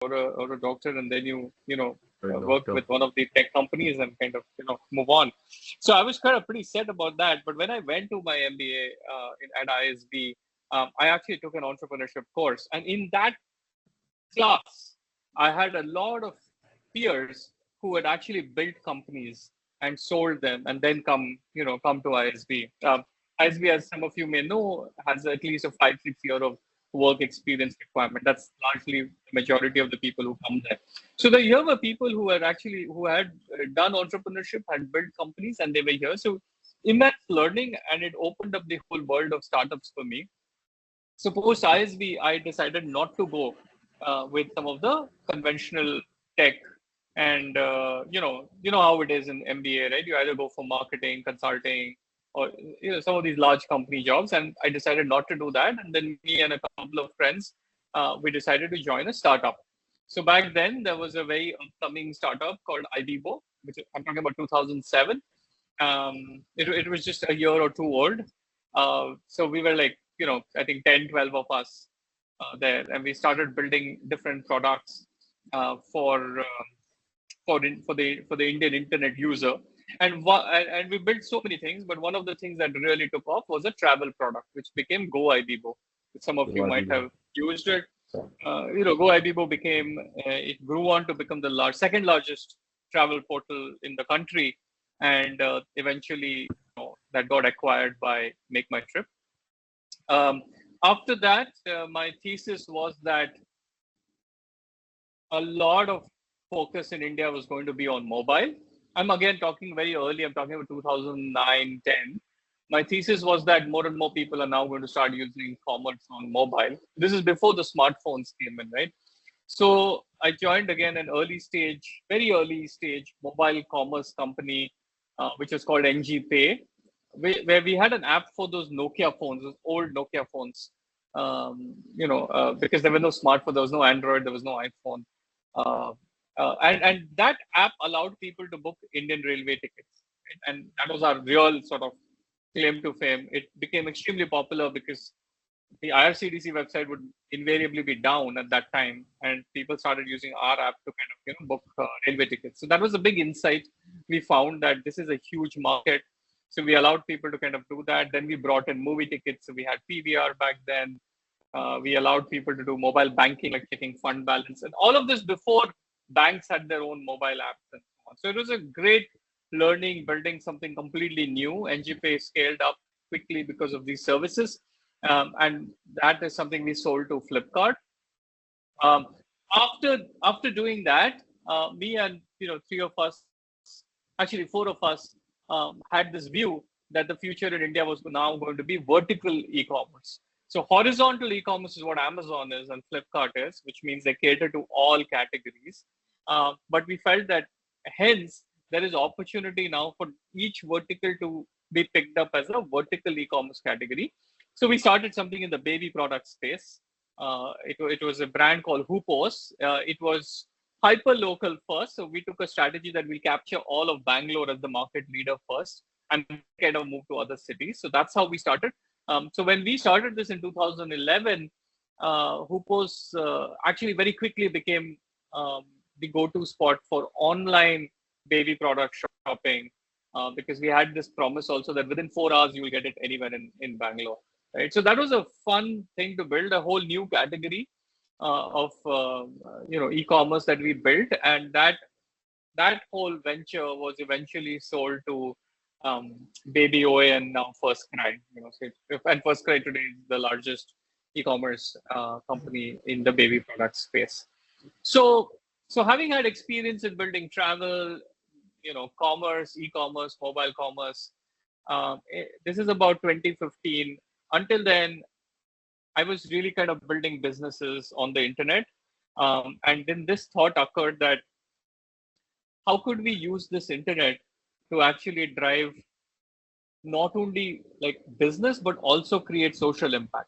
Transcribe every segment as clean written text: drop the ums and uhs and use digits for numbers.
or a doctor, and then Or a work doctor. with one of the tech companies and kind of move on. So I was kind of pretty sad about that. But when I went to my MBA at ISB, I actually took an entrepreneurship course, and in that class, I had a lot of peers who had actually built companies and sold them, and then come to ISB. ISB, as some of you may know, has at least a 5-6 year of work experience requirement. That's largely the majority of the people who come there. So here were people who had done entrepreneurship, had built companies, and they were here. So immense learning, and it opened up the whole world of startups for me. So post ISB, I decided not to go with some of the conventional tech, and you know how it is in MBA, right? You either go for marketing, consulting, or some of these large company jobs. And I decided not to do that. And then me and a couple of friends, we decided to join a startup. So back then there was a very upcoming startup called IBIBO, which I'm talking about 2007. It was just a year or two old. So we were like, I think 10, 12 of us there, and we started building different products for the Indian internet user. And we built so many things, but one of the things that really took off was a travel product, which became Go IBIBO. Some of you might have used it. Go IBIBO it grew on to become the second largest travel portal in the country, and eventually that got acquired by Make My Trip. After that, my thesis was that a lot of focus in India was going to be on mobile. I'm again talking very early, I'm talking about 2009, 10. My thesis was that more and more people are now going to start using commerce on mobile. This is before the smartphones came in, right? So I joined again an very early stage mobile commerce company, which was called NG Pay, where we had an app for those Nokia phones, those old Nokia phones. Because there were no smartphone, there was no Android, there was no iPhone. And that app allowed people to book Indian Railway tickets. Right? And that was our real sort of claim to fame. It became extremely popular because the IRCTC website would invariably be down at that time, and people started using our app to kind of book railway tickets. So that was a big insight. We found that this is a huge market, so we allowed people to kind of do that. Then we brought in movie tickets. So we had PVR back then. We allowed people to do mobile banking, like checking fund balance, and all of this before banks had their own mobile apps and so on. So it was a great learning, building something completely new. NGPay scaled up quickly because of these services. And that is something we sold to Flipkart. After doing that, me and three of us, actually four of us, had this view that the future in India was now going to be vertical e-commerce. So horizontal e-commerce is what Amazon is and Flipkart is, which means they cater to all categories. But we felt that hence there is opportunity now for each vertical to be picked up as a vertical e-commerce category. So we started something in the baby product space. It was a brand called Hoopos. It was hyper local first. So we took a strategy that we capture all of Bangalore as the market leader first and kind of move to other cities. So that's how we started. So when we started this in 2011, Hoopos actually very quickly became the go-to spot for online baby product shopping, because we had this promise also that within 4 hours you will get it anywhere in Bangalore. Right, so that was a fun thing to build, a whole new category of e-commerce that we built, and that whole venture was eventually sold to Baby OA and now First Cry. And First Cry today is the largest e-commerce company in the baby product space. So having had experience in building travel, commerce, e-commerce, mobile commerce, this is about 2015. Until then, I was really kind of building businesses on the internet. And then this thought occurred that how could we use this internet to actually drive not only like business, but also create social impact,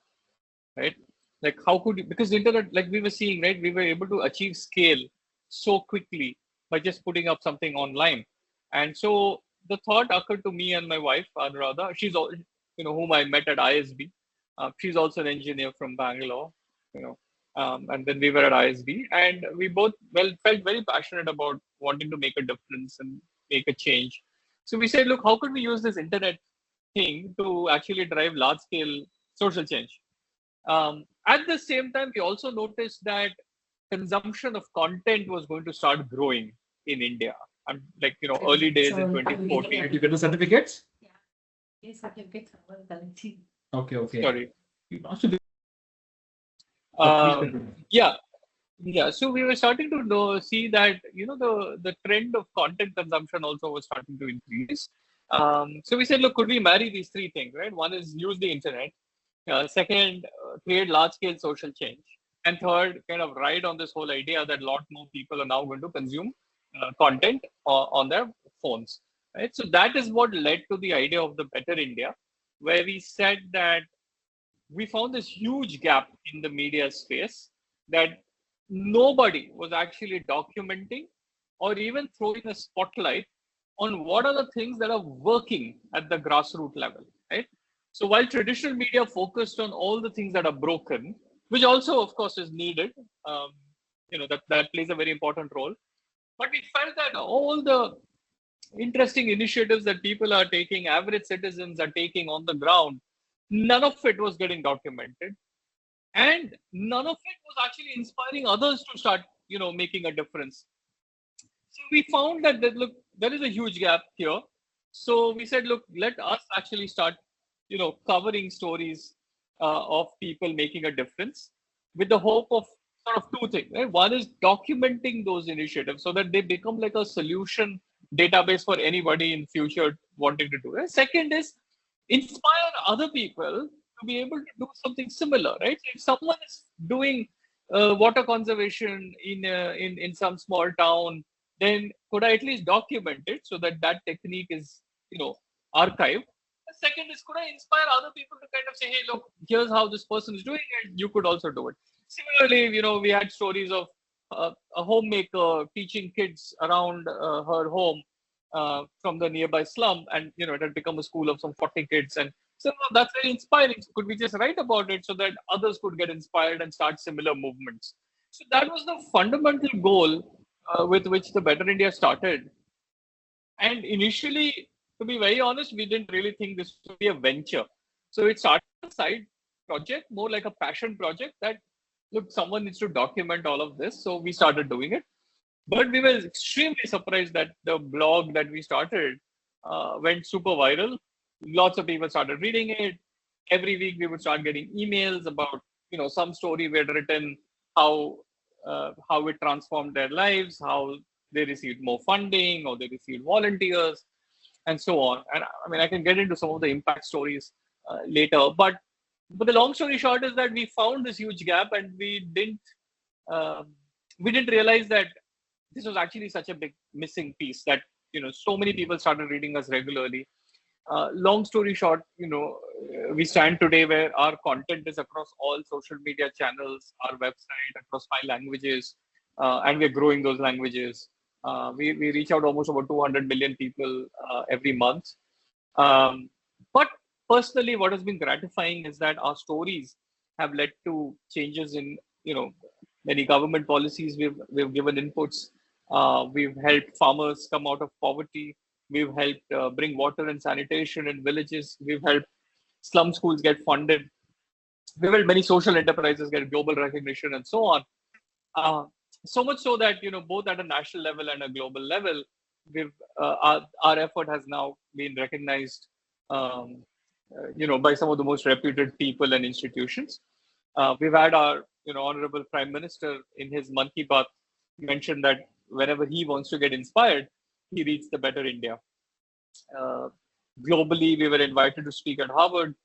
right? Like how could you, because the internet, like we were seeing, right, we were able to achieve scale so quickly by just putting up something online. And so the thought occurred to me and my wife, Anirudh. She's whom I met at ISB. She's also an engineer from Bangalore, And then we were at ISB, and we both felt very passionate about wanting to make a difference and make a change. So we said, look, how could we use this internet thing to actually drive large scale social change? At the same time, we also noticed that consumption of content was going to start growing in India. And like, early days in 2014. Did you get the certificates? Yeah. Yes, certificates are collecting. Okay. Sorry. You Yeah. So we were starting to see that, the trend of content consumption also was starting to increase. So we said, look, could we marry these three things, right? One is use the internet. Second, create large scale social change. And third, kind of ride on this whole idea that a lot more people are now going to consume content on their phones, right? So that is what led to the idea of the Better India, where we said that we found this huge gap in the media space that nobody was actually documenting or even throwing a spotlight on what are the things that are working at the grassroots level, right? So while traditional media focused on all the things that are broken, which also, of course, is needed, that plays a very important role. But we felt that all the interesting initiatives that people are taking, average citizens are taking on the ground, none of it was getting documented. And none of it was actually inspiring others to start, making a difference. So we found that, look, there is a huge gap here. So we said, look, let us actually start, covering stories of people making a difference with the hope of sort of two things, right? One is documenting those initiatives so that they become like a solution database for anybody in future wanting to do it. Second is inspire other people to be able to do something similar, right? So if someone is doing water conservation in some small town, then could I at least document it so that that technique is, archived? The second is, could I inspire other people to kind of say, hey, look, here's how this person is doing it. You could also do it. Similarly, we had stories of a homemaker teaching kids around her home from the nearby slum, and it had become a school of some 40 kids. And so that's very inspiring. So could we just write about it so that others could get inspired and start similar movements? So that was the fundamental goal with which the Better India started. And initially, to be very honest, we didn't really think this would be a venture. So it started a side project, more like a passion project that, look, someone needs to document all of this. So we started doing it. But we were extremely surprised that the blog that we started went super viral. Lots of people started reading it. Every week we would start getting emails about, some story we had written, how it transformed their lives, how they received more funding or they received volunteers and so on. And I mean, I can get into some of the impact stories later, but the long story short is that we found this huge gap, and we didn't realize that this was actually such a big missing piece that, so many people started reading us regularly. Long story short, we stand today where our content is across all social media channels, our website across 5 languages, and we're growing those languages. We reach out almost over 200 million people every month. But personally, what has been gratifying is that our stories have led to changes in, many government policies. We've given inputs. We've helped farmers come out of poverty. We've helped bring water and sanitation in villages. We've helped slum schools get funded. We've helped many social enterprises get global recognition and so on. So much so that, both at a national level and a global level, our effort has now been recognized, by some of the most reputed people and institutions. We've had our, Honorable Prime Minister in his Mann Ki Baat mentioned that whenever he wants to get inspired, he reads the Better India. Globally, we were invited to speak at Harvard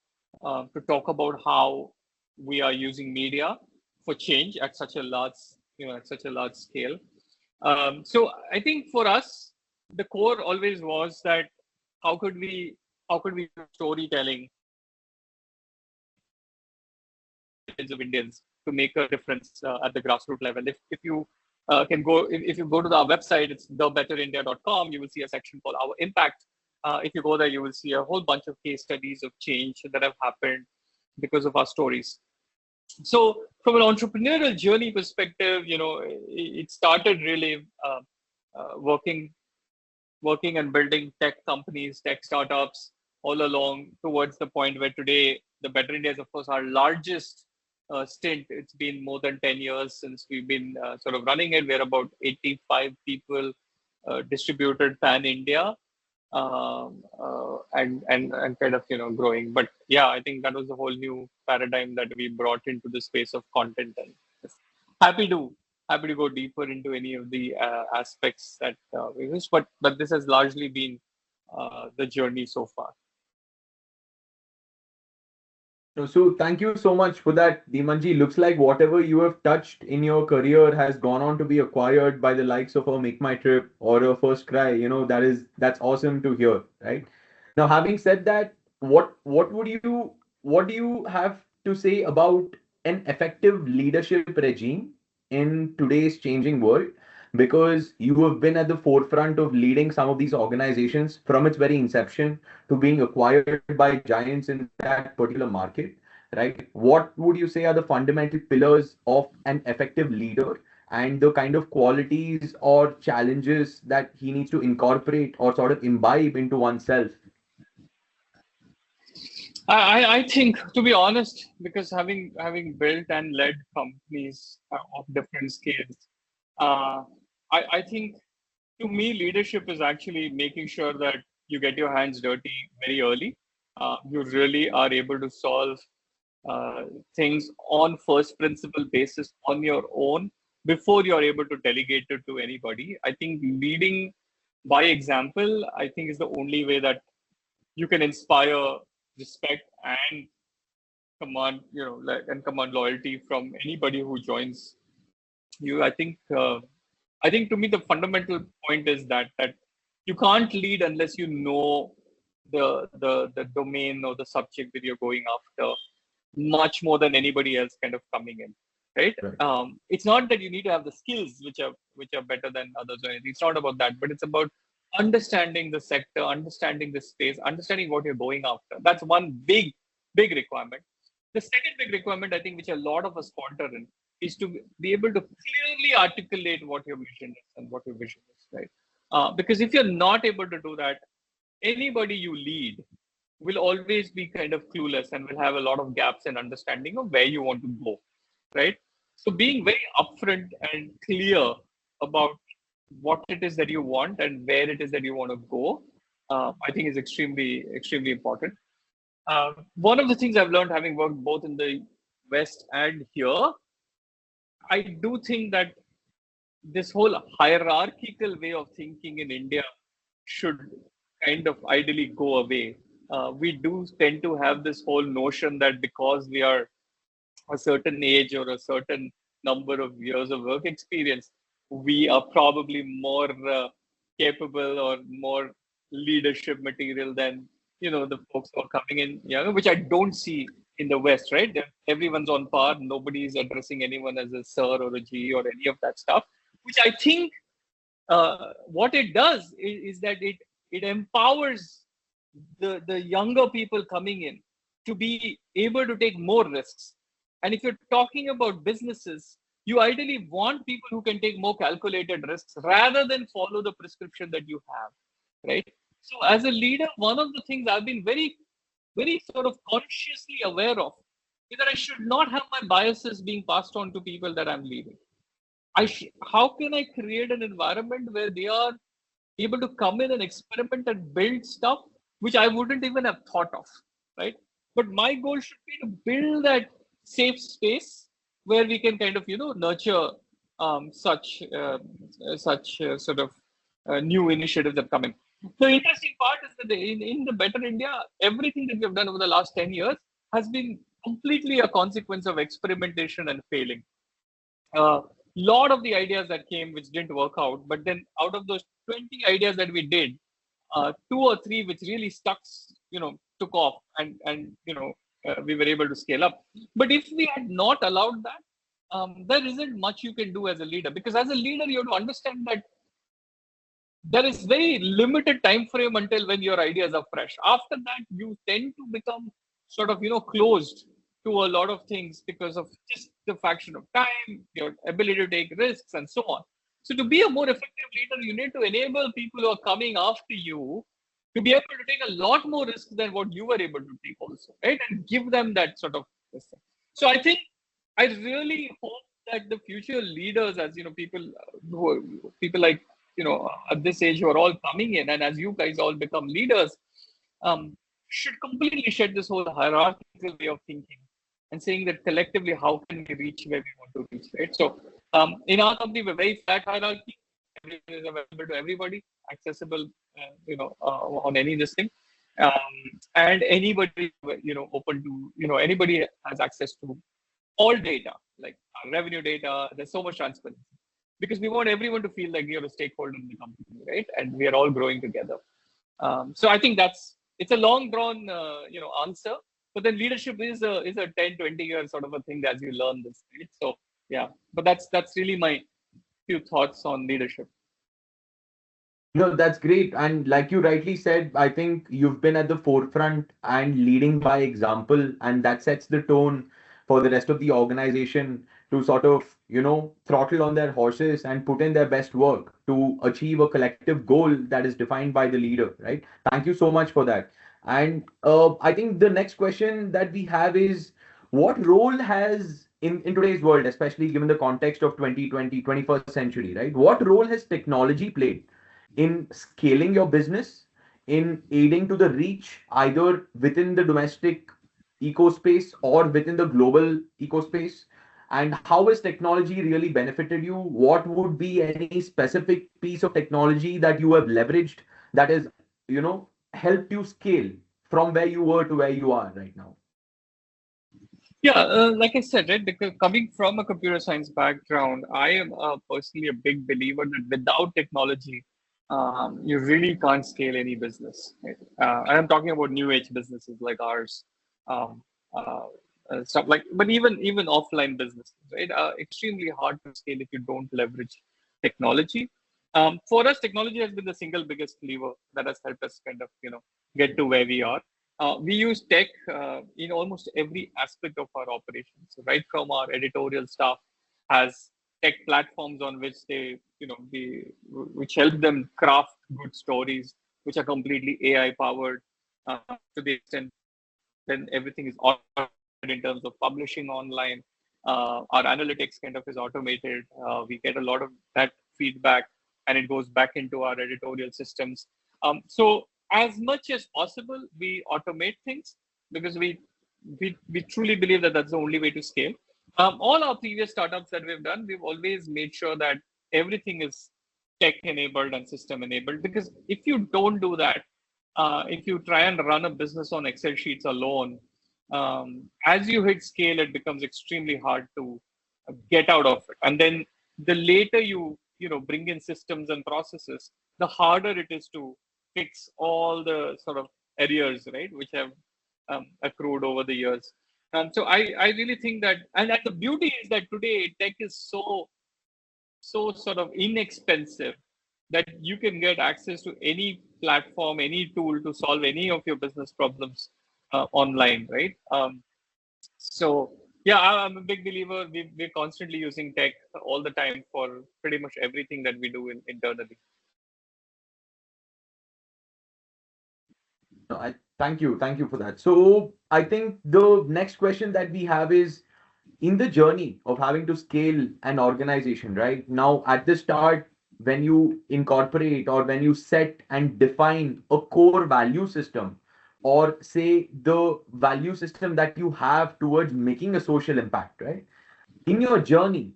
to talk about how we are using media for change at such a large scale. So I think for us, the core always was that how could we do storytelling of Indians to make a difference at the grassroots level. If you if you go to our website, it's thebetterindia.com, you will see a section called Our Impact. If you go there, you will see a whole bunch of case studies of change that have happened because of our stories. So from an entrepreneurial journey perspective, it started really working and building tech companies, tech startups all along towards the point where today the Better India is, of course, our largest stint. It's been more than 10 years since we've been sort of running it. We're about 85 people distributed pan India, and kind of growing. But yeah, I think that was a whole new paradigm that we brought into the space of content, and happy to happy to go deeper into any of the aspects that we wish. But this has largely been the journey so far. So thank you so much for that, Dhimanji. Looks like whatever you have touched in your career has gone on to be acquired by the likes of a Make My Trip or a First Cry. That's awesome to hear, right? Now, having said that, what do you have to say about an effective leadership regime in today's changing world? Because you have been at the forefront of leading some of these organizations from its very inception to being acquired by giants in that particular market, right? What would you say are the fundamental pillars of an effective leader and the kind of qualities or challenges that he needs to incorporate or sort of imbibe into oneself? I think, to be honest, because having built and led companies of different scales, I think, to me, leadership is actually making sure that you get your hands dirty very early. You really are able to solve things on first principle basis on your own before you're able to delegate it to anybody. I think leading by example, I think, is the only way that you can inspire respect and command loyalty from anybody who joins you. I think to me the fundamental point is that you can't lead unless you know the domain or the subject that you're going after much more than anybody else kind of coming in, right? Right. It's not that you need to have the skills which are better than others or anything. It's not about that, but it's about understanding the sector, understanding the space, understanding what you're going after. That's one big requirement. The second big requirement, I think, which a lot of us falter in, is to be able to clearly articulate what your mission is and what your vision is, right? Because if you're not able to do that, anybody you lead will always be kind of clueless and will have a lot of gaps in understanding of where you want to go, right? So being very upfront and clear about what it is that you want and where it is that you want to go, I think is extremely important. One of the things I've learned, having worked both in the West and here, I do think that this whole hierarchical way of thinking in India should kind of ideally go away. We do tend to have this whole notion that because we are a certain age or a certain number of years of work experience, we are probably more capable or more leadership material than the folks who are coming in younger, which I don't see in the West, right? Everyone's on par. Nobody is addressing anyone as a sir or a G or any of that stuff, which I think what it does is that it empowers the younger people coming in to be able to take more risks. And if you're talking about businesses, you ideally want people who can take more calculated risks rather than follow the prescription that you have, right? So as a leader, one of the things I've been very sort of consciously aware of is that I should not have my biases being passed on to people that I'm leading. How can I create an environment where they are able to come in and experiment and build stuff which I wouldn't even have thought of, right? But my goal should be to build that safe space where we can kind of nurture such sort of new initiatives that come in. The interesting part is that in the Better India, everything that we have done over the last 10 years has been completely a consequence of experimentation and failing. Lot of the ideas that came which didn't work out, but then out of those 20 ideas that we did, 2 or 3 which really took off, and we were able to scale up. But if we had not allowed that, there isn't much you can do as a leader, because as a leader you have to understand that there is very limited time frame until when your ideas are fresh. After that, you tend to become sort of closed to a lot of things because of just the fraction of time, your ability to take risks, and so on. So to be a more effective leader, you need to enable people who are coming after you to be able to take a lot more risks than what you were able to take also, right? And give them that sort of this thing. So I think I really hope that the future leaders, as people people like at this age who are all coming in, and as you guys all become leaders, should completely shed this whole hierarchical way of thinking and saying that collectively, how can we reach where we want to reach, right? So in our company, we're very flat hierarchy. Everything is available to everybody, accessible, on any this thing. And anybody, open to, anybody has access to all data, like revenue data. There's so much transparency because we want everyone to feel like you're a stakeholder in the company, right? And we are all growing together. So I think it's a long drawn, answer, but then leadership is a 10, 20 year sort of a thing as you learn this, right? So yeah, but that's really my few thoughts on leadership. No, that's great. And like you rightly said, I think you've been at the forefront and leading by example, and that sets the tone for the rest of the organization to sort of, throttle on their horses and put in their best work to achieve a collective goal that is defined by the leader, right? Thank you so much for that. And I think the next question that we have is, what role has in today's world, especially given the context of 2020, 21st century, right? What role has technology played in scaling your business, in aiding to the reach either within the domestic ecospace or within the global ecospace? And how has technology really benefited you? What would be any specific piece of technology that you have leveraged that has, helped you scale from where you were to where you are right now? Yeah, like I said, right, because coming from a computer science background, I am personally a big believer that without technology, you really can't scale any business. Right? And I'm talking about new age businesses like ours, stuff like, but even offline businesses, right? Extremely hard to scale if you don't leverage technology. For us, technology has been the single biggest lever that has helped us kind of, get to where we are. We use tech in almost every aspect of our operations. So right from our editorial staff has tech platforms on which they, which help them craft good stories, which are completely AI powered to the extent then everything is automated in terms of publishing online. Our analytics kind of is automated. We get a lot of that feedback and it goes back into our editorial systems. So as much as possible, we automate things because we truly believe that that's the only way to scale. All our previous startups that we've done, we've always made sure that everything is tech enabled and system enabled, because if you don't do that, if you try and run a business on Excel sheets alone, as you hit scale, it becomes extremely hard to get out of it. And then the later you bring in systems and processes, the harder it is to fix all the sort of errors, right, which have accrued over the years. And so I really think that, and the beauty is that today tech is so sort of inexpensive that you can get access to any platform, any tool to solve any of your business problems online, right? So yeah, I'm a big believer. We're constantly using tech all the time for pretty much everything that we do internally. No, thank you for that. So I think the next question that we have is, in the journey of having to scale an organization, right now at the start, when you incorporate or when you set and define a core value system, or say the value system that you have towards making a social impact, right? In your journey,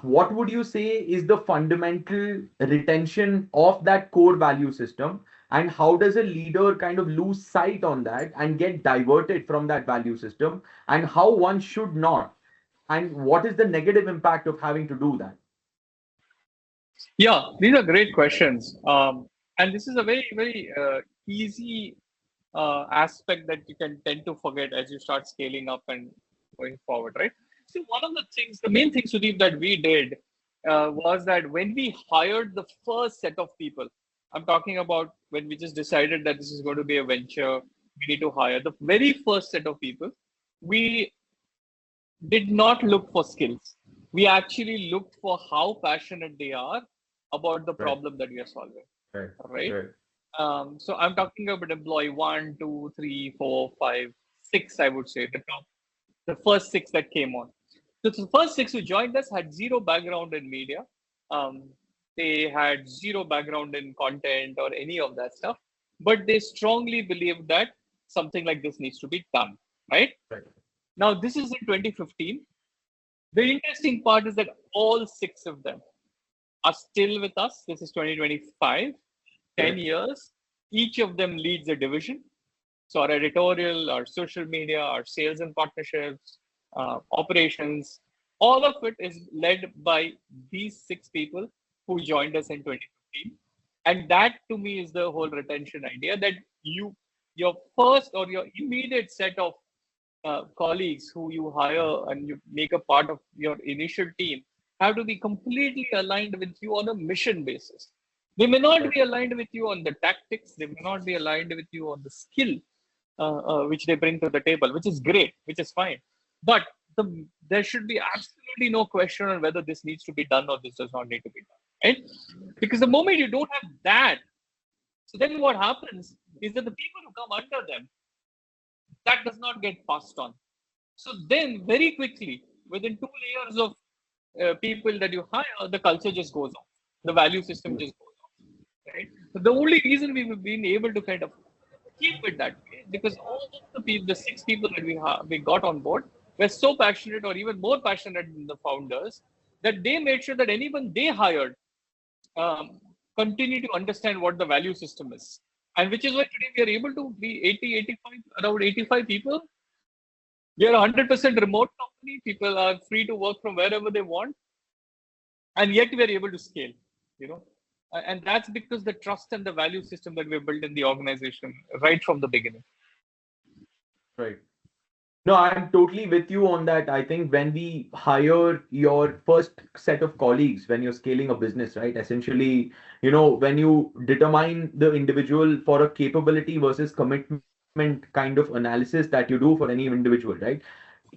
what would you say is the fundamental retention of that core value system, and how does a leader kind of lose sight on that and get diverted from that value system, and how one should not, and what is the negative impact of having to do that? Yeah, these are great questions. And this is a very, very easy aspect that you can tend to forget as you start scaling up and going forward, right? So one of the main thing, Sudeep, that we did was that when we hired the first set of people, I'm talking about when we just decided that this is going to be a venture, we need to hire the very first set of people. We did not look for skills. We actually looked for how passionate they are about the problem that we are solving. Right. Right. Right. So I'm talking about employee 1, 2, 3, 4, 5, 6, I would say, the first 6 that came on. So the first 6 who joined us had zero background in media. They had zero background in content or any of that stuff, but they strongly believed that something like this needs to be done, right? Right. Now, this is in 2015. The interesting part is that all 6 of them are still with us. This is 2025, 10 Right. years. Each of them leads a division. So our editorial, our social media, our sales and partnerships, operations, all of it is led by these 6 people who joined us in 2015. And that to me is the whole retention idea, that your first or your immediate set of colleagues who you hire and you make a part of your initial team have to be completely aligned with you on a mission basis. They may not be aligned with you on the tactics, they may not be aligned with you on the skill which they bring to the table, which is great, which is fine. But there should be absolutely no question on whether this needs to be done or this does not need to be done, right? Because the moment you don't have that, so then what happens is that the people who come under them, that does not get passed on. So then very quickly, within 2 layers of people that you hire, the culture just goes off. The value system just goes off, right? So the only reason we've been able to kind of keep it that way because all the people, the 6 people that we got on board were so passionate or even more passionate than the founders that they made sure that anyone they hired continue to understand what the value system is. And which is why today we are able to be around 85 people. We are a 100% remote company. People are free to work from wherever they want. And yet we are able to scale, and that's because the trust and the value system that we built in the organization right from the beginning. Right. No, I'm totally with you on that. I think when we hire your first set of colleagues, when you're scaling a business, right? Essentially, when you determine the individual for a capability versus commitment kind of analysis that you do for any individual, right?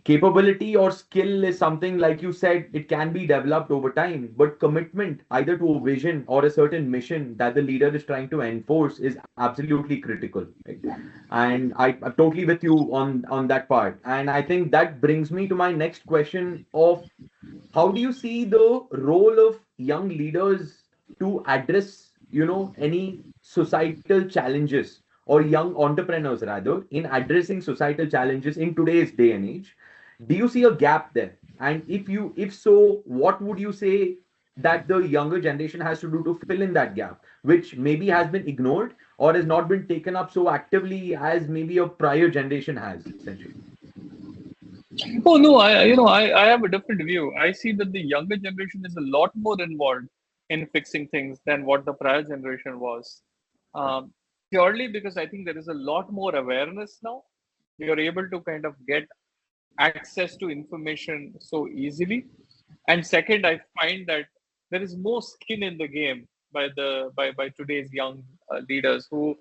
Capability or skill is something, like you said, it can be developed over time, but commitment either to a vision or a certain mission that the leader is trying to enforce is absolutely critical, right? And I'm totally with you on that part. And I think that brings me to my next question of how do you see the role of young leaders to address, any societal challenges, or young entrepreneurs rather, in addressing societal challenges in today's day and age? Do you see a gap there? And if so, what would you say that the younger generation has to do to fill in that gap, which maybe has been ignored or has not been taken up so actively as maybe a prior generation has, essentially? Oh no, I have a different view. I see that the younger generation is a lot more involved in fixing things than what the prior generation was. Purely because I think there is a lot more awareness now. We are able to kind of get access to information so easily. And second, I find that there is more skin in the game by today's young leaders who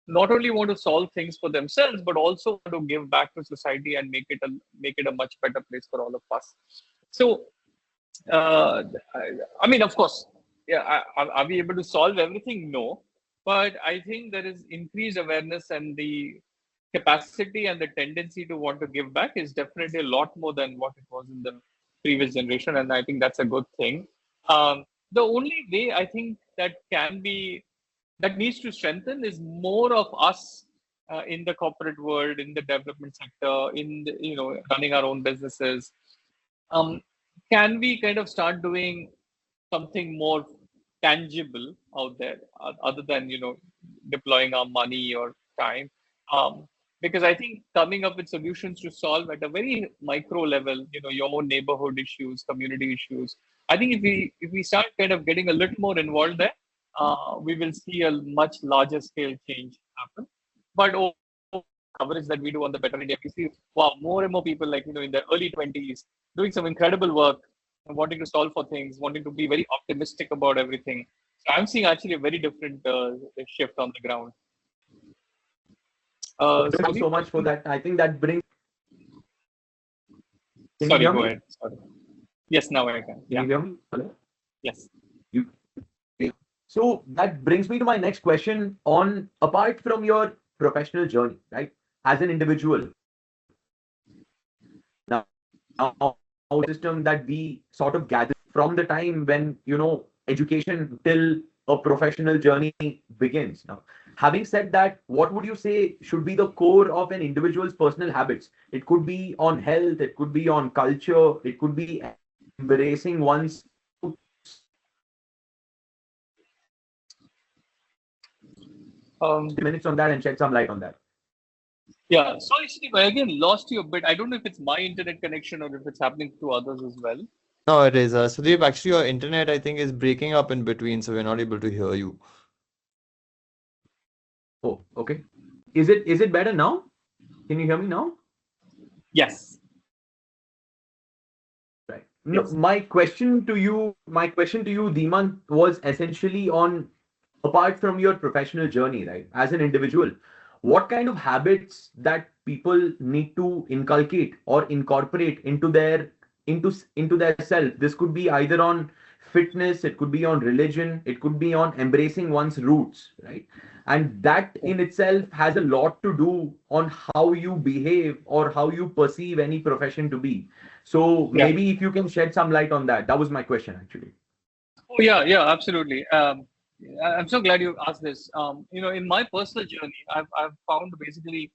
not only want to solve things for themselves but also want to give back to society and make it a much better place for all of us. So I mean, of course, yeah, are we able to solve everything? No, but I think there is increased awareness, and the capacity and the tendency to want to give back is definitely a lot more than what it was in the previous generation, and I think that's a good thing. The only way I think that needs to strengthen is more of us in the corporate world, in the development sector, in running our own businesses. Um, can we kind of start doing something more tangible out there other than deploying our money or time? um, because I think coming up with solutions to solve at a very micro level, your own neighborhood issues, community issues, I think if we start kind of getting a little more involved there, we will see a much larger scale change happen. But coverage that we do on the Better India, we see, wow, more and more people, like in their early 20s doing some incredible work and wanting to solve for things, wanting to be very optimistic about everything. So I'm seeing actually a very different shift on the ground. Thank you so much for that. I think that brings Can Sorry, you hear go me? ahead. Sorry. Yes, now I can. Can Yeah. you hear me? Hello? Yes. So that brings me to my next question on apart from your professional journey, right? As an individual, now system that we sort of gather from the time when education till a professional journey begins. Now, having said that, what would you say should be the core of an individual's personal habits? It could be on health, it could be on culture, it could be embracing one's minutes on that and shed some light on that. Yeah. Sorry, Steve, I again lost you a bit. I don't know if it's my internet connection or if it's happening to others as well. No, it is. Sudeep, actually, your internet, I think, is breaking up in between, so we're not able to hear you. Oh, okay. Is it better now? Can you hear me now? Yes. Right. No, Yes. my question to you, Dhimant, was essentially on apart from your professional journey, right? As an individual, what kind of habits that people need to inculcate or incorporate into their self? This could be either on fitness, it could be on religion, it could be on embracing one's roots, right? And that in itself has a lot to do on how you behave or how you perceive any profession to be. So Yeah. maybe if you can shed some light on that. That was my question actually. Oh, yeah, absolutely. I'm so glad you asked this. In my personal journey, I've found basically,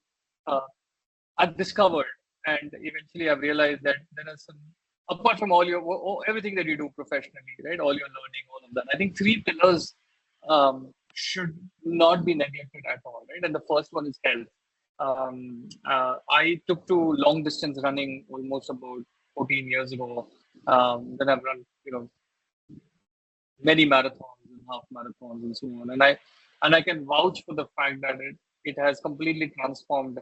I've discovered, and eventually I've realized that there are some, apart from everything that you do professionally, right? All your learning, all of that. I think three pillars should not be neglected at all, right? And the first one is health. I took to long distance running almost about 14 years ago. Then I've run, many marathons and half marathons and so on. And I can vouch for the fact that it has completely transformed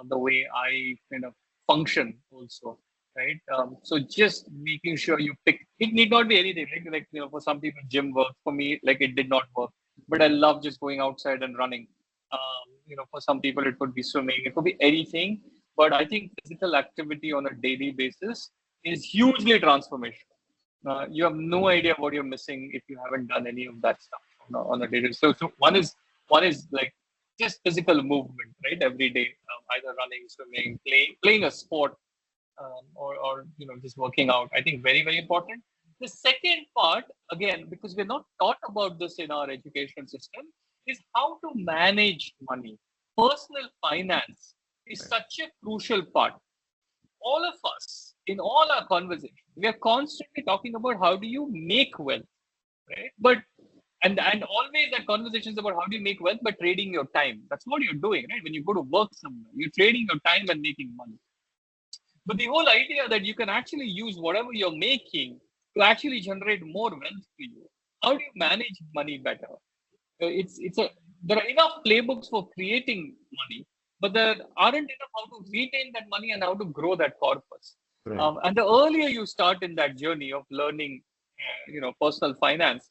the way I kind of function also, right? So just making sure you pick. It need not be anything like for some people gym works. For me, like it did not work, but I love just going outside and running. For some people it could be swimming, it could be anything. But I think physical activity on a daily basis is hugely transformational. You have no idea what you're missing if you haven't done any of that stuff on a daily. So one is like just physical movement, right? Every day, either running, swimming, playing a sport, or just working out. I think very, very important. The second part, again, because we're not taught about this in our education system, is how to manage money. Personal finance is such a crucial part. All of us, in all our conversations, we are constantly talking about how do you make wealth, right? But and always that conversation is about how do you make wealth by trading your time. That's what you're doing, right? When you go to work somewhere, you're trading your time and making money. But the whole idea that you can actually use whatever you're making to actually generate more wealth for you. How do you manage money better? There are enough playbooks for creating money, but there aren't enough how to retain that money and how to grow that corpus. Right. And the earlier you start in that journey of learning, personal finance,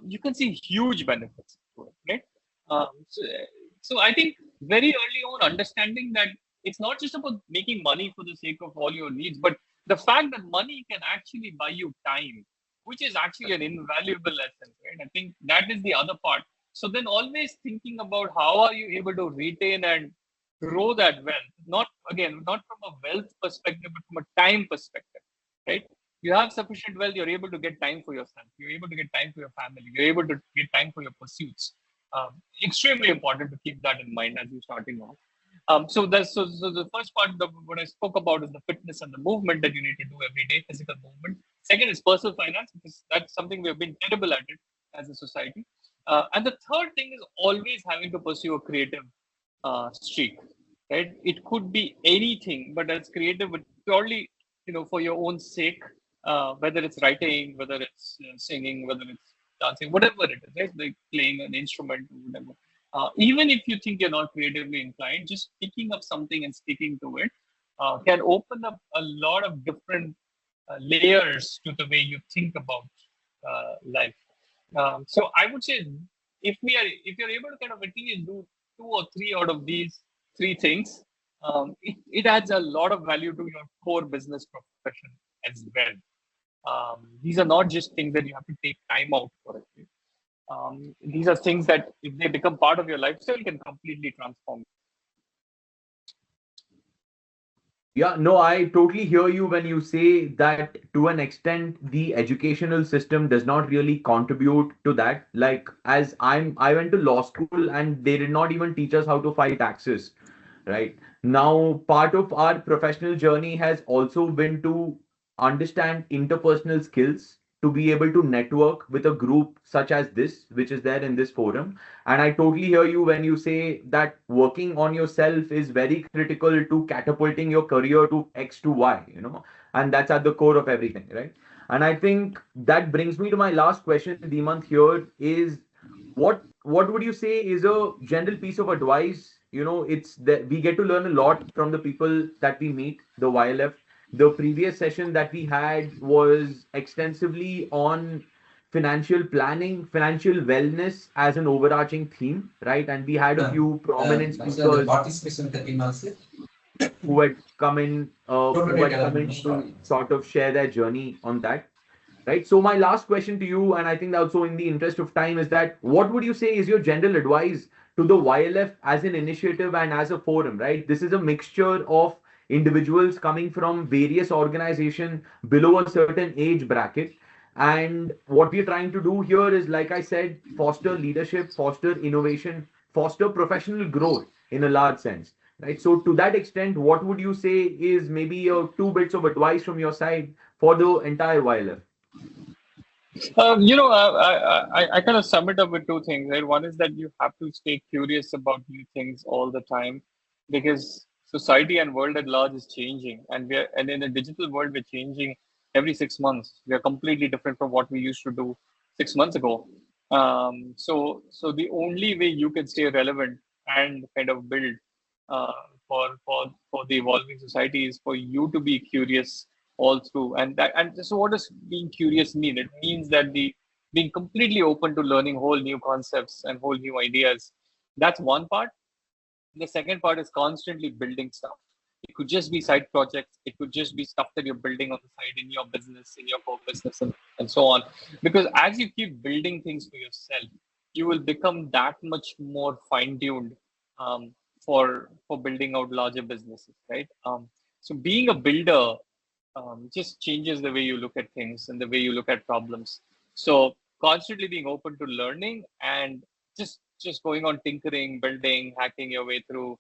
you can see huge benefits to it, right? So I think very early on, understanding that it's not just about making money for the sake of all your needs, but the fact that money can actually buy you time, which is actually an invaluable lesson, right? I think that is the other part. So then always thinking about how are you able to retain and grow that wealth, not from a wealth perspective, but from a time perspective, right? You have sufficient wealth, you're able to get time for yourself, you're able to get time for your family, you're able to get time for your pursuits. Extremely important to keep that in mind as you're starting off. So the first part, what I spoke about is the fitness and the movement that you need to do every day, physical movement. Second is personal finance, because that's something we have been terrible at it as a society. And the third thing is always having to pursue a creative streak, right? It could be anything, but that's creative, but purely, for your own sake, whether it's writing, whether it's singing, whether it's dancing, whatever it is, right? Like playing an instrument or whatever. Even if you think you're not creatively inclined, just picking up something and sticking to it can open up a lot of different layers to the way you think about life. So I would say if you're able to kind of at least do two or three out of these three things, it adds a lot of value to your core business profession as well. These are not just things that you have to take time out for it. These are things that, if they become part of your lifestyle, can completely transform. Yeah, no, I totally hear you when you say that to an extent the educational system does not really contribute to that. Like I went to law school and they did not even teach us how to file taxes, right? Now, part of our professional journey has also been to understand interpersonal skills, to be able to network with a group such as this, which is there in this forum. And I totally hear you when you say that working on yourself is very critical to catapulting your career to X to Y, and that's at the core of everything, right? And I think that brings me to my last question, Dhimant, here is what would you say is a general piece of advice? It's that we get to learn a lot from the people that we meet, the YLF. The previous session that we had was extensively on financial planning, financial wellness as an overarching theme, right? And we had a few prominent speakers who had come in, to sort of share their journey on that, right? So my last question to you, and I think also in the interest of time, is that what would you say is your general advice to the YLF as an initiative and as a forum, right? This is a mixture of individuals coming from various organizations below a certain age bracket. And what we're trying to do here is, like I said, foster leadership, foster innovation, foster professional growth in a large sense, right? So to that extent, what would you say is maybe two bits of advice from your side for the entire YLF? I kind of sum it up with two things, right? One is that you have to stay curious about new things all the time, because society and world at large is changing, and in a digital world, we're changing every 6 months. We are completely different from what we used to do 6 months ago. So the only way you can stay relevant and kind of build for the evolving society is for you to be curious all through. And so what does being curious mean? It means that being completely open to learning whole new concepts and whole new ideas. That's one part. The second part is constantly building stuff. It could just be side projects. It could just be stuff that you're building on the side in your business, in your core business, and so on. Because as you keep building things for yourself, you will become that much more fine-tuned for building out larger businesses, right? So being a builder just changes the way you look at things and the way you look at problems. So constantly being open to learning and just going on tinkering, building, hacking your way through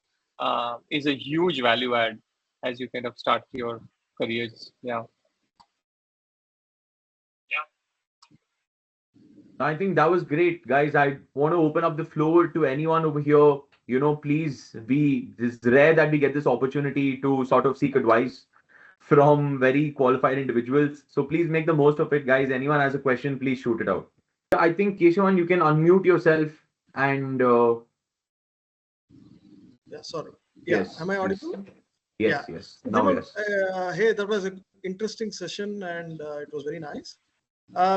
is a huge value add as you kind of start your careers. Yeah. I think that was great, guys. I want to open up the floor to anyone over here. Please, it's rare that we get this opportunity to sort of seek advice from very qualified individuals. So please make the most of it, guys. Anyone has a question, please shoot it out. I think, Keshavan, you can unmute yourself and... Yeah, sorry. Yes. Am I audible? Yes, Yeah. yes. Now, yes. Hey, that was an interesting session and it was very nice.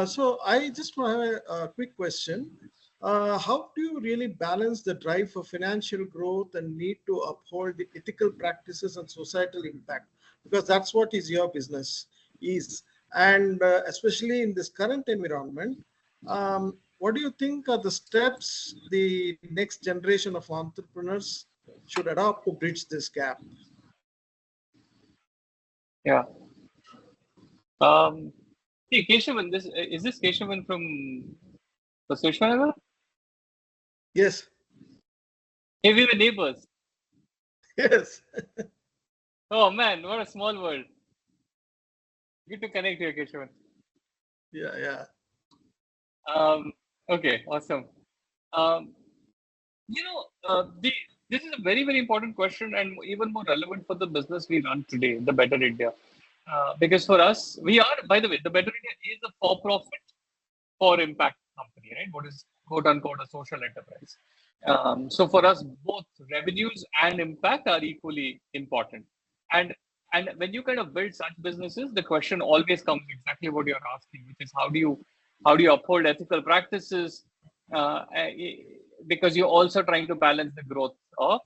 So I just want to have a quick question. How do you really balance the drive for financial growth and need to uphold the ethical practices and societal impact? Because that's what is your business is. And especially in this current environment, what do you think are the steps the next generation of entrepreneurs should adopt to bridge this gap? Yeah. Hey, Keshavan, is this Keshavan from Vishwanagar? Yes. Hey, we were neighbors. Yes. Oh man, what a small world. Good to connect here, Keshavan. Yeah. Okay, awesome. This is a very, very important question and even more relevant for the business we run today, the Better India. Because for us, we are, by the way, the Better India is a for-profit, for-impact company, right? What is quote unquote a social enterprise. So for us, both revenues and impact are equally important. And when you kind of build such businesses, the question always comes exactly what you're asking, which is how do you uphold ethical practices? Because you're also trying to balance the growth of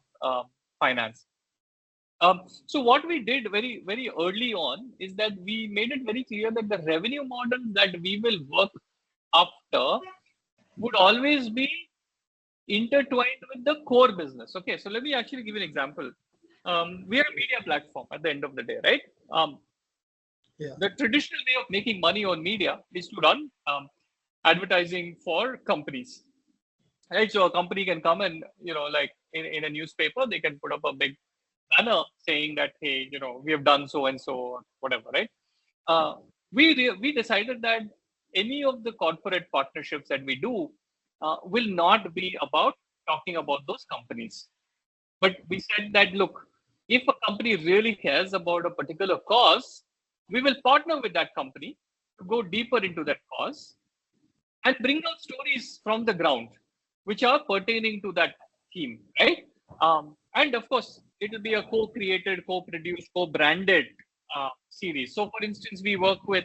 finance. So what we did very, very early on is that we made it very clear that the revenue model that we will work after would always be intertwined with the core business. Okay, so let me actually give you an example. We are a media platform at the end of the day, right? The traditional way of making money on media is to run advertising for companies, right? So a company can come and, like in a newspaper, they can put up a big banner saying that, hey, we have done so and so, whatever, right? We decided that any of the corporate partnerships that we do will not be about talking about those companies. But we said that, look, if a company really cares about a particular cause, we will partner with that company to go deeper into that cause and bring out stories from the ground, which are pertaining to that theme, right? And of course, it will be a co-created, co-produced, co-branded series. So for instance, we work with,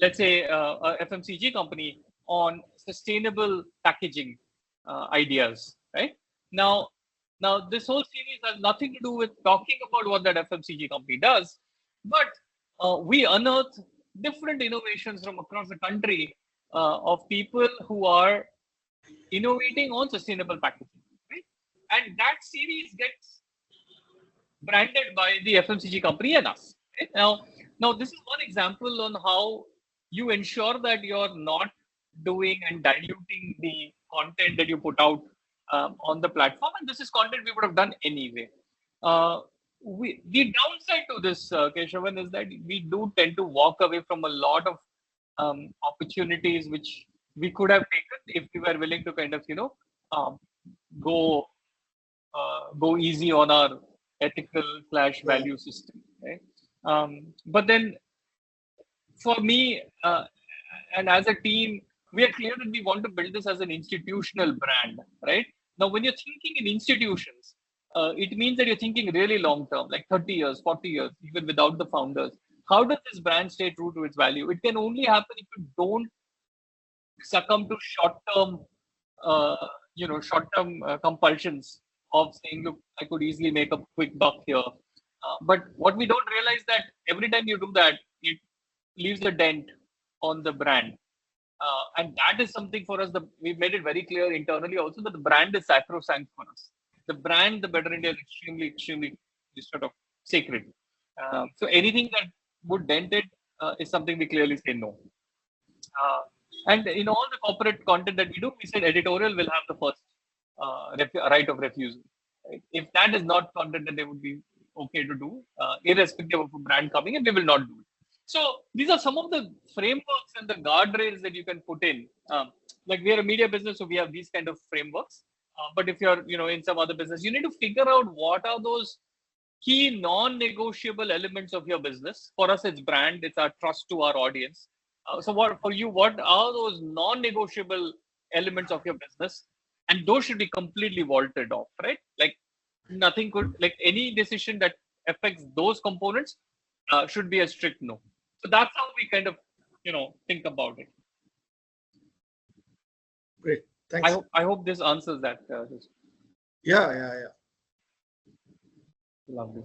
let's say, a FMCG company on sustainable packaging ideas, right? Now, this whole series has nothing to do with talking about what that FMCG company does, but we unearth different innovations from across the country of people who are innovating on sustainable packaging, right? And that series gets branded by the FMCG company and us. Right? Now this is one example on how you ensure that you're not doing and diluting the content that you put out on the platform. And this is content we would have done anyway. The downside to this, Keshavan, is that we do tend to walk away from a lot of opportunities which we could have taken if we were willing to kind of, go easy on our ethical / value system, right? But then for me, and as a team, we are clear that we want to build this as an institutional brand, right? Now, when you're thinking in institutions, it means that you're thinking really long term, like 30 years, 40 years, even without the founders. How does this brand stay true to its value? It can only happen if you don't succumb to short-term compulsions of saying, look, I could easily make a quick buck here. But what we don't realize that every time you do that, it leaves a dent on the brand. And that is something for us. We've made it very clear internally also that the brand is sacrosanct for us. The brand, the Better India, is extremely, extremely sort of sacred. So anything that would dent it is something we clearly say no. And in all the corporate content that we do, we said editorial will have the first right of refusal. Right? If that is not content that they would be okay to do, irrespective of a brand coming in, we will not do it. So these are some of the frameworks and the guardrails that you can put in. Like we are a media business, so we have these kind of frameworks. But if you're, in some other business, you need to figure out what are those key non-negotiable elements of your business. For us, it's brand, it's our trust to our audience. So what are those non-negotiable elements of your business? And those should be completely vaulted off, right? Like nothing could, like any decision that affects those components should be a strict no. So that's how we kind of, think about it. Great. Thanks. I hope this answers that. Yeah. Lovely.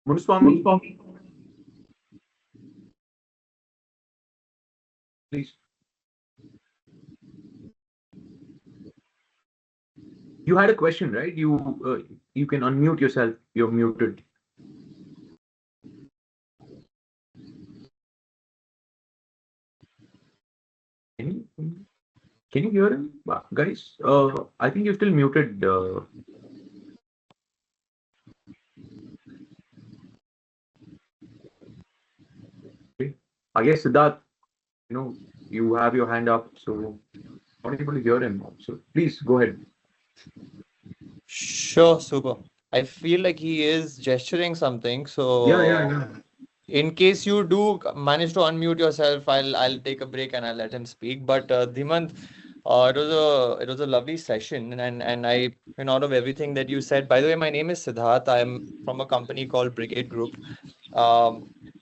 Munuswamy, please. You had a question, right? You can unmute yourself. You're muted. Can you hear him, guys? I think you're still muted. Okay. I guess Siddharth, you have your hand up, so not able to hear him. So please go ahead. Sure, super. I feel like he is gesturing something. So Yeah. in case you do manage to unmute yourself, I'll take a break and I'll let him speak. But Dhimant, it was a lovely session, and I, out of everything that you said. By the way, my name is Siddharth. I'm from a company called Brigade Group.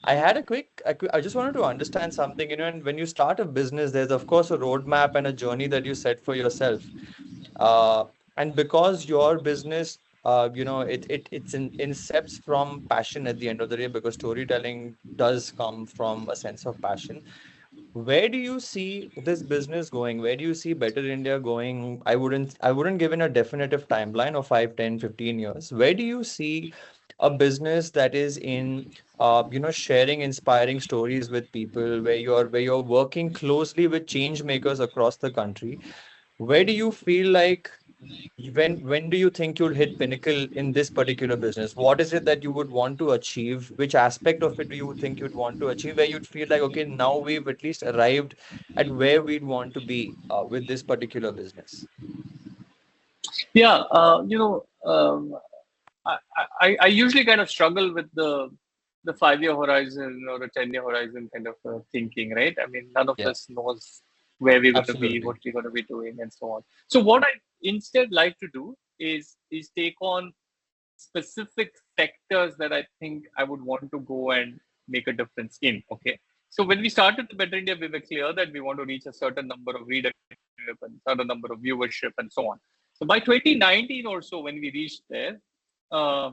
I had I just wanted to understand something, and when you start a business, there's of course a roadmap and a journey that you set for yourself. Uh, and because your business, it incepts from passion at the end of the day, because storytelling does come from a sense of passion. Where do you see this business going? Where do you see Better India going? I wouldn't give in a definitive timeline of 5, 10, 15 years. Where do you see a business that is in sharing inspiring stories with people, where you're working closely with change makers across the country? Where do you feel like, when do you think you'll hit pinnacle in this particular business? What is it that you would want to achieve? Which aspect of it do you think you'd want to achieve, where you'd feel like, okay, now we've at least arrived at where we'd want to be with this particular business? Yeah, I usually kind of struggle with the 5-year horizon or a 10-year horizon kind of thinking, right? I mean, none of Yeah, us knows where we're going to be, absolutely. what we're going to be doing, and so on. So what I instead like to do is take on specific sectors that I think I would want to go and make a difference in. Okay. So when we started the Better India, we were clear that we want to reach a certain number of readership and certain number of viewership and so on. So by 2019 or so, when we reached there, uh,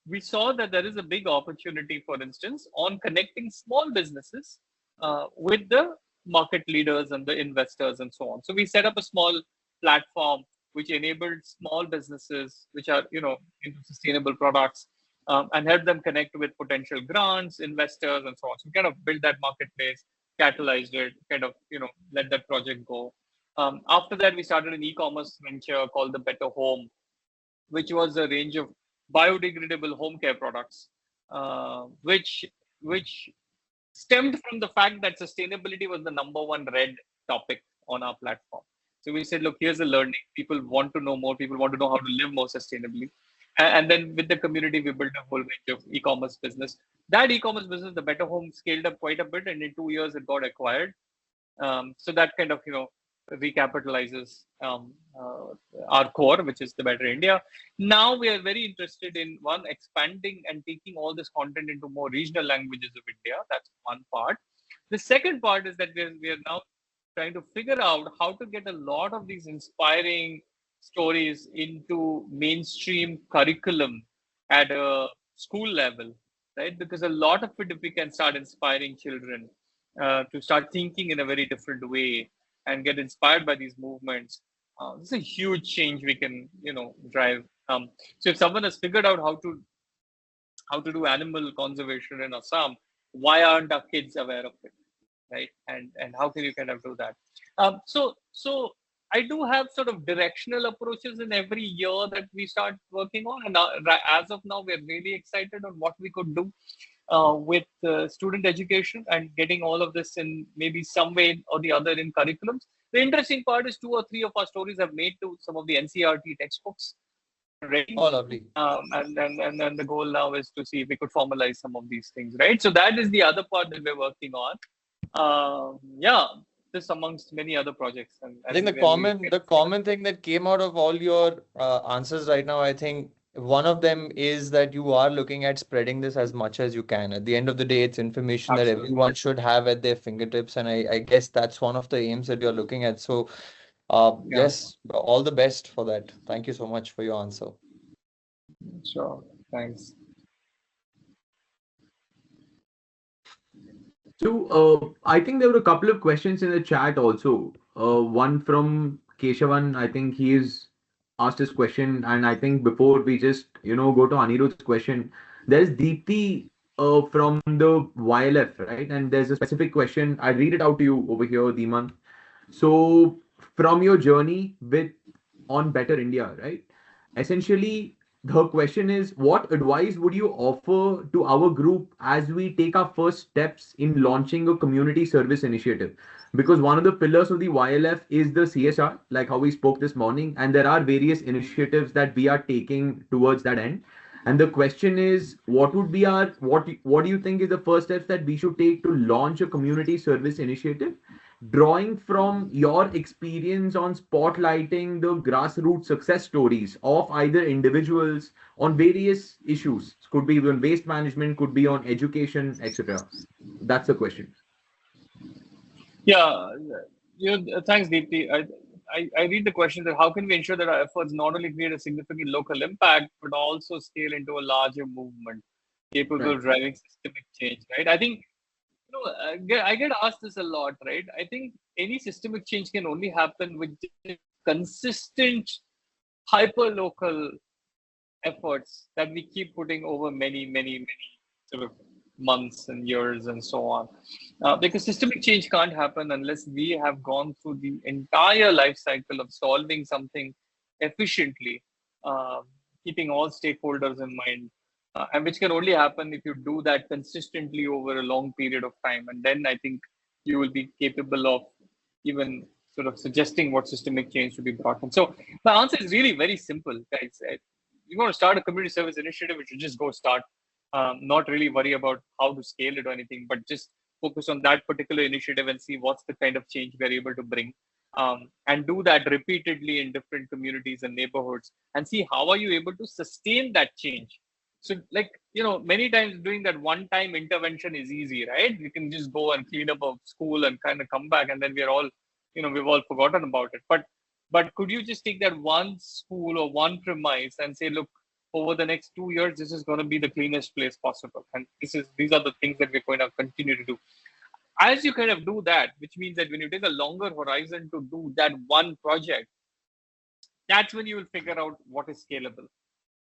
we saw that there is a big opportunity, for instance, on connecting small businesses with the market leaders and the investors and so on. So we set up a small platform which enabled small businesses which are into sustainable products, and help them connect with potential grants, investors, and so on. So we kind of built that marketplace, catalyzed it, kind of let that project go. After that, we started an e-commerce venture called the Better Home, which was a range of biodegradable home care products, which stemmed from the fact that sustainability was the number one read topic on our platform. So we said, look, here's a learning. People want to know more. People want to know how to live more sustainably. And then with the community, we built a whole range of e-commerce business. That e-commerce business, the Better Home, scaled up quite a bit, and in 2 years it got acquired. So that kind of recapitalizes our core, which is the Better India. Now we are very interested in expanding and taking all this content into more regional languages of India. That's one part. The second part is that we are now trying to figure out how to get a lot of these inspiring stories into mainstream curriculum at a school level, right? Because a lot of it, if we can start inspiring children to start thinking in a very different way and get inspired by these movements, this is a huge change we can, drive. So if someone has figured out how to do animal conservation in Assam, why aren't our kids aware of it, right? And how can you kind of do that? So I do have sort of directional approaches in every year that we start working on, and as of now, we're really excited on what we could do with student education and getting all of this in maybe some way or the other in curriculums. The interesting part is 2 or 3 of our stories have made to some of the NCERT textbooks already. Oh, lovely. And then the goal now is to see if we could formalize some of these things, right? So that is the other part that we're working on. This amongst many other projects. I think the common thing that came out of all your answers right now, I think one of them is that you are looking at spreading this as much as you can. At the end of the day, it's information that Absolutely. everyone should have at their fingertips, and I guess that's one of the aims that you're looking at. So, Yeah. yes, all the best for that. Thank you so much for your answer. Sure. Thanks. So I think there were a couple of questions in the chat also. One from Keshavan, I think he is asked his question, and I think before we just go to Anirudh's question, there's Deepthi from the YLF, right? And there's a specific question. I'll read it out to you over here, Dhimant. So from your journey on Better India, right? Essentially, the question is, what advice would you offer to our group as we take our first steps in launching a community service initiative? Because one of the pillars of the YLF is the CSR, like how we spoke this morning, and there are various initiatives that we are taking towards that end. And the question is, what do you think is the first steps that we should take to launch a community service initiative? drawing from your experience on spotlighting the grassroots success stories of either individuals on various issues. Could be on waste management, could be on education, etc. That's the question. Yeah, thanks, Deepti. I read the question that how can we ensure that our efforts not only create a significant local impact, but also scale into a larger movement capable of driving systemic change, right? I think, I get asked this a lot, right? I think any systemic change can only happen with consistent, hyper local efforts that we keep putting over many, many, many sort of months and years and so on. Because systemic change can't happen unless we have gone through the entire life cycle of solving something efficiently, keeping all stakeholders in mind, and which can only happen if you do that consistently over a long period of time. And then I think you will be capable of even sort of suggesting what systemic change should be brought in. So my answer is really very simple, guys. You want to start a community service initiative, you should just go start. Not really worry about how to scale it or anything, but just focus on that particular initiative and see what's the kind of change we're able to bring. And do that repeatedly in different communities and neighborhoods and see how are you able to sustain that change. So like, many times doing that one-time intervention is easy, right? You can just go and clean up a school and kind of come back and then we're all, we've all forgotten about it. But could you just take that one school or one premise and say, look, over the next 2 years, this is going to be the cleanest place possible. And these are the things that we're going to continue to do. As you kind of do that, which means that when you take a longer horizon to do that one project, that's when you will figure out what is scalable.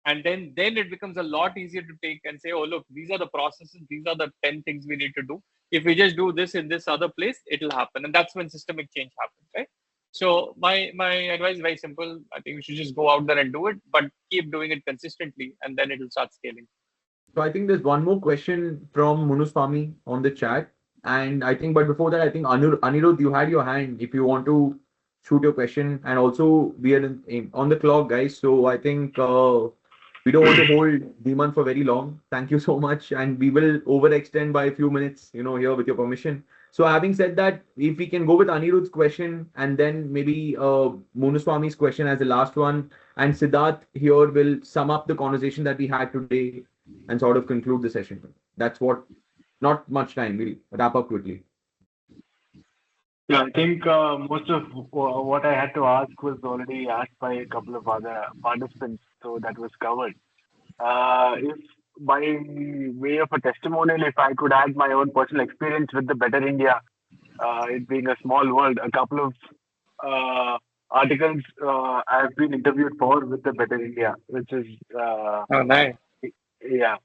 And then it becomes a lot easier to take and say, oh, look, these are the processes. These are the 10 things we need to do. If we just do this in this other place, it'll happen. And that's when systemic change happens, right? So my advice is very simple. I think we should just go out there and do it, but keep doing it consistently, and then it will start scaling. So I think there's one more question from Munuswamy on the chat. And I think, but before that, I think Anirudh, you had your hand if you want to shoot your question. And also we are on the clock, guys. So I think we don't want to hold Dhimant for very long. Thank you so much. And we will overextend by a few minutes, here with your permission. So having said that, if we can go with Anirudh's question and then maybe Munuswamy's question as the last one, and Siddharth here will sum up the conversation that we had today and sort of conclude the session. That's what, not much time. We'll wrap up quickly. Yeah, I think most of what I had to ask was already asked by a couple of other participants, so that was covered. If by way of a testimonial, if I could add my own personal experience with the Better India, it being a small world, a couple of articles I've been interviewed for with the Better India, which is Oh, nice. yeah.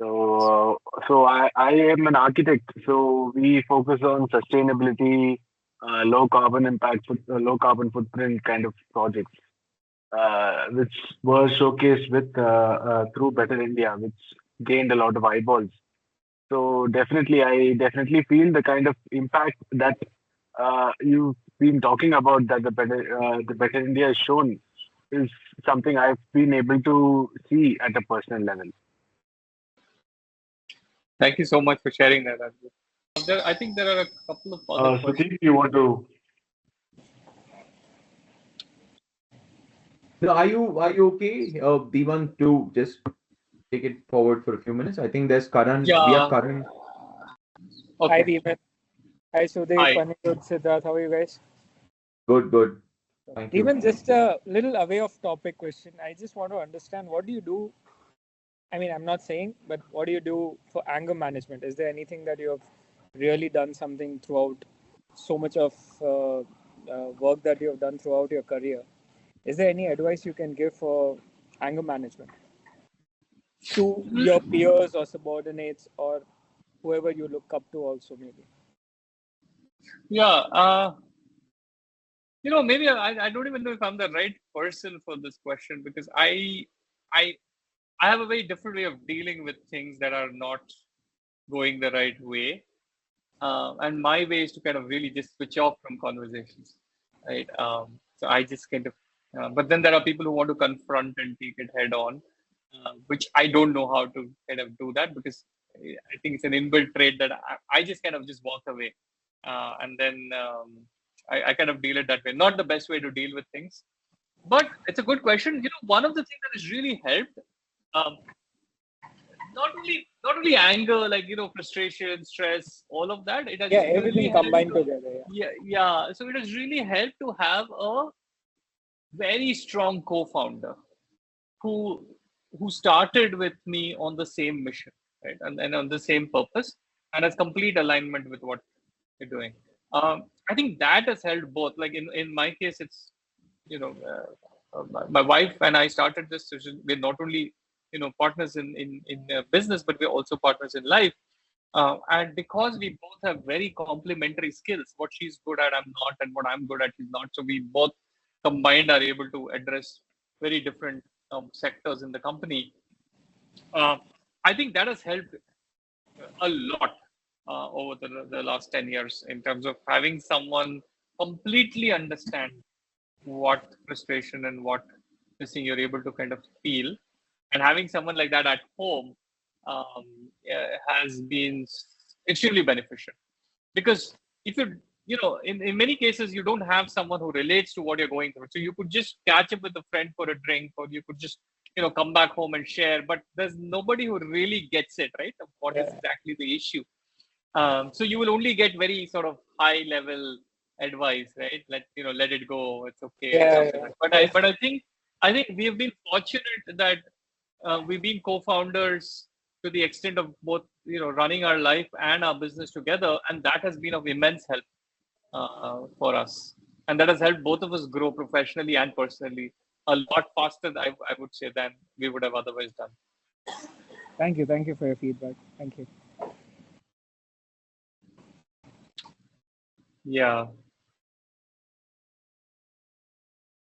So I am an architect. So we focus on sustainability, low carbon impact, low carbon footprint kind of projects, which were showcased with through Better India, which gained a lot of eyeballs. So I definitely feel the kind of impact that you've been talking about, that the Better India has shown, is something I've been able to see at a personal level. Thank you so much for sharing that. I think there are a couple of other questions. Sudeep, you want to? So are you okay, Dhimant, to just take it forward for a few minutes? I think there's Karan. Yeah. We have Karan. Okay. Hi, Dhimant. Hi, Sudeep. Hi. Anirudh, Siddharth. How are you guys? Good. Thank you. Dhimant, just a little away of topic question. I just want to understand, what do you do? I mean, I'm not saying, but what do you do for anger management? Is there anything that you have really done something throughout so much of work that you have done throughout your career? Is there any advice you can give for anger management to your peers or subordinates or whoever you look up to also, maybe? Yeah. Maybe I don't even know if I'm the right person for this question, because I have a very different way of dealing with things that are not going the right way. And my way is to kind of really just switch off from conversations, right? So I just kind of, but then there are people who want to confront and take it head on, which I don't know how to kind of do that, because I think it's an inbuilt trait that I just kind of just walk away. and then I kind of deal it that way. Not the best way to deal with things, but it's a good question. One of the things that has really helped, um, not only anger, like frustration, stress, all of that. It has Yeah, really everything helped combined to- together. yeah. So it has really helped to have a very strong co-founder who started with me on the same mission, right, and on the same purpose, and has complete alignment with what we're doing. I think that has helped both. Like in my case, it's my wife and I started this. We're not only partners in business, but we're also partners in life. And because we both have very complementary skills, what she's good at, I'm not, and what I'm good at, she's not. So we both combined are able to address very different sectors in the company. I think that has helped a lot over the last 10 years in terms of having someone completely understand what frustration and what missing you're able to kind of feel, and having someone like that at home has been extremely beneficial. Because if in many cases you don't have someone who relates to what you're going through, so you could just catch up with a friend for a drink, or you could just come back home and share, but there's nobody who really gets it, right, of what is exactly the issue. So you will only get very sort of high level advice, right? Let it go, it's okay. But I think we have been fortunate that we've been co-founders to the extent of both running our life and our business together, and that has been of immense help for us, and that has helped both of us grow professionally and personally a lot faster, I would say, than we would have otherwise done. Thank you for your feedback. Thank you. Yeah.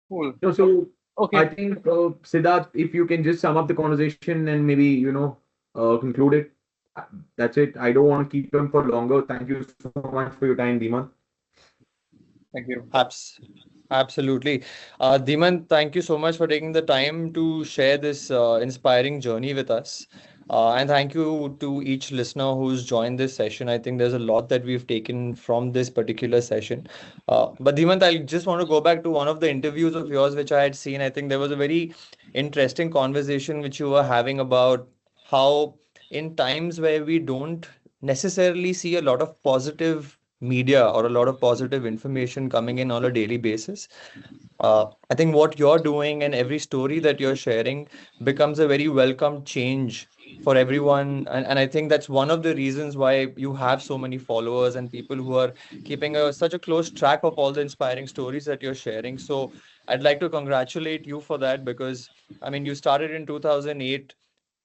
Cool. So Okay. I think, Siddharth, if you can just sum up the conversation and maybe, conclude it. That's it. I don't want to keep him for longer. Thank you so much for your time, Dhimant. Thank you. Absolutely. Dhimant, thank you so much for taking the time to share this inspiring journey with us. And thank you to each listener who's joined this session. I think there's a lot that we've taken from this particular session. But Dhimant, I just want to go back to one of the interviews of yours, which I had seen. I think there was a very interesting conversation which you were having about how in times where we don't necessarily see a lot of positive media or a lot of positive information coming in on a daily basis, I think what you're doing and every story that you're sharing becomes a very welcome change for everyone. And I think that's one of the reasons why you have so many followers and people who are keeping such a close track of all the inspiring stories that you're sharing. So I'd like to congratulate you for that, because I mean, you started in 2008,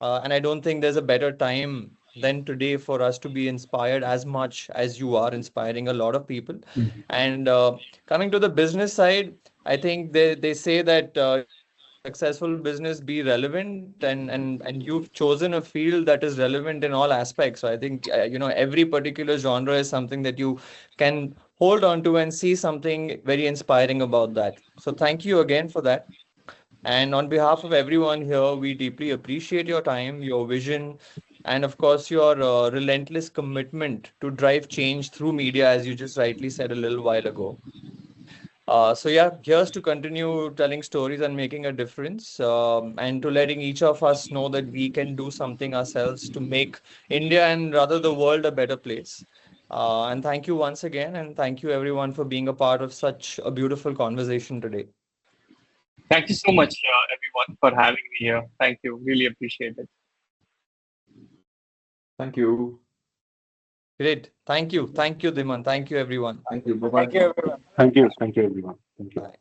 and I don't think there's a better time than today for us to be inspired as much as you are inspiring a lot of people. And coming to the business side, I think they say that successful business be relevant, and you've chosen a field that is relevant in all aspects. So I think every particular genre is something that you can hold on to and see something very inspiring about that. So thank you again for that. And on behalf of everyone here, we deeply appreciate your time, your vision, and of course, your relentless commitment to drive change through media, as you just rightly said a little while ago. So yeah, here's to continue telling stories and making a difference, and to letting each of us know that we can do something ourselves to make India and rather the world a better place. And thank you once again, and thank you everyone for being a part of such a beautiful conversation today. Thank you so much, everyone, for having me here. Thank you. Really appreciate it. Thank you. Great. Thank you, Dhimant. Thank you, everyone. Thank you. Bye-bye. Thank you, everyone. Thank you, everyone. Thank you. Bye.